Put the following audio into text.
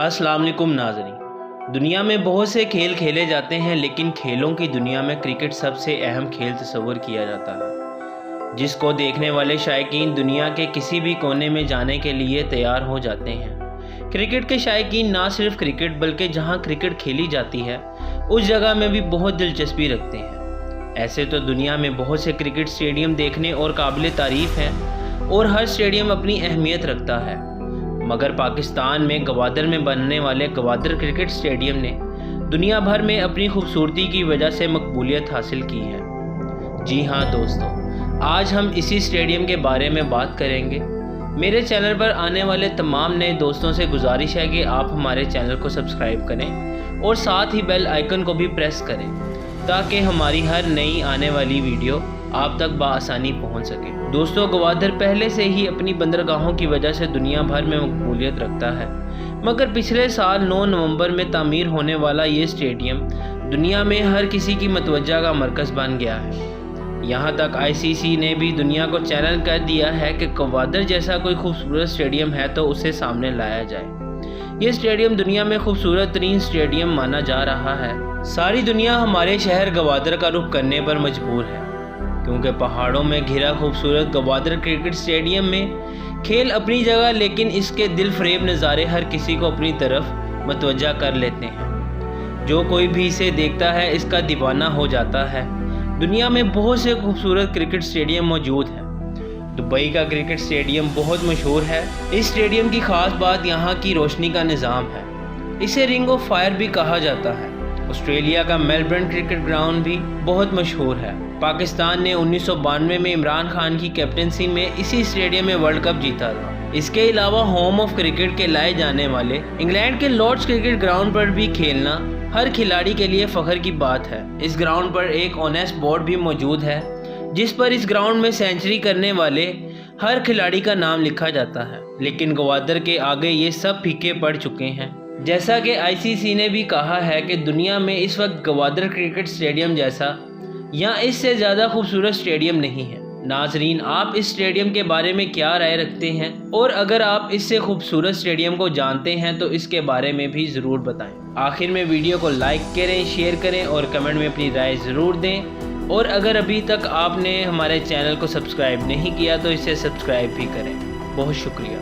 अस्सलाम वालेकुम नाज़रीन। दुनिया में बहुत से खेल खेले जाते हैं, लेकिन खेलों की दुनिया में क्रिकेट सबसे अहम खेल तस्वर किया जाता है, जिसको देखने वाले शायकीन दुनिया के किसी भी कोने में जाने के लिए तैयार हो जाते हैं। क्रिकेट के शायकीन ना सिर्फ क्रिकेट बल्कि जहां क्रिकेट खेली जाती है उस जगह में भी बहुत दिलचस्पी रखते हैं। ऐसे तो दुनिया में बहुत से क्रिकेट स्टेडियम देखने और काबिल तारीफ़ हैं और हर स्टेडियम अपनी अहमियत रखता है, मगर पाकिस्तान में गवादर में बनने वाले गवादर क्रिकेट स्टेडियम ने दुनिया भर में अपनी खूबसूरती की वजह से मकबूलियत हासिल की है। जी हाँ दोस्तों, आज हम इसी स्टेडियम के बारे में बात करेंगे। मेरे चैनल पर आने वाले तमाम नए दोस्तों से गुजारिश है कि आप हमारे चैनल को सब्सक्राइब करें और साथ ही बेल आइकन को भी प्रेस करें, ताकि हमारी हर नई आने वाली वीडियो आप तक बआसानी पहुंच सके। दोस्तों, गवादर पहले से ही अपनी बंदरगाहों की वजह से दुनिया भर में मकबूलियत रखता है, मगर पिछले साल 9 नवंबर में तामीर होने वाला ये स्टेडियम दुनिया में हर किसी की मतवज्जा का मरकज़ बन गया है। यहाँ तक ICC ने भी दुनिया को चैलेंज कर दिया है कि गवादर जैसा कोई खूबसूरत स्टेडियम है तो उसे सामने लाया जाए। ये स्टेडियम दुनिया में खूबसूरत तरीन स्टेडियम माना जा रहा है। सारी दुनिया हमारे शहर गवादर का रुख करने पर मजबूर है, क्योंकि पहाड़ों में घिरा खूबसूरत गवादर क्रिकेट स्टेडियम में खेल अपनी जगह, लेकिन इसके दिल फरेब नज़ारे हर किसी को अपनी तरफ मतवज्जा कर लेते हैं। जो कोई भी इसे देखता है इसका दीवाना हो जाता है। दुनिया में बहुत से खूबसूरत क्रिकेट स्टेडियम मौजूद हैं। दुबई का क्रिकेट स्टेडियम बहुत मशहूर है। इस स्टेडियम की ख़ास बात यहाँ की रोशनी का निज़ाम है। इसे रिंग ऑफ फायर भी कहा जाता है। ऑस्ट्रेलिया का मेलबर्न क्रिकेट ग्राउंड भी बहुत मशहूर है। पाकिस्तान ने 1992 में इमरान खान की कैप्टनसी में इसी स्टेडियम में वर्ल्ड कप जीता था। इसके अलावा होम ऑफ क्रिकेट के लाए जाने वाले इंग्लैंड के लॉर्ड्स क्रिकेट ग्राउंड पर भी खेलना हर खिलाड़ी के लिए फ़ख्र की बात है। इस ग्राउंड पर एक ऑनेस्ट बोर्ड भी मौजूद है, जिस पर इस ग्राउंड में सेंचुरी करने वाले हर खिलाड़ी का नाम लिखा जाता है। लेकिन गवादर के आगे ये सब फीके पड़ चुके हैं। जैसा कि ICC ने भी कहा है कि दुनिया में इस वक्त गवादर क्रिकेट स्टेडियम जैसा या इससे ज़्यादा खूबसूरत स्टेडियम नहीं है। नाजरीन, आप इस स्टेडियम के बारे में क्या राय रखते हैं, और अगर आप इससे खूबसूरत स्टेडियम को जानते हैं तो इसके बारे में भी ज़रूर बताएं। आखिर में वीडियो को लाइक करें, शेयर करें और कमेंट में अपनी राय ज़रूर दें। और अगर अभी तक आपने हमारे चैनल को सब्सक्राइब नहीं किया तो इसे सब्सक्राइब भी करें। बहुत शुक्रिया।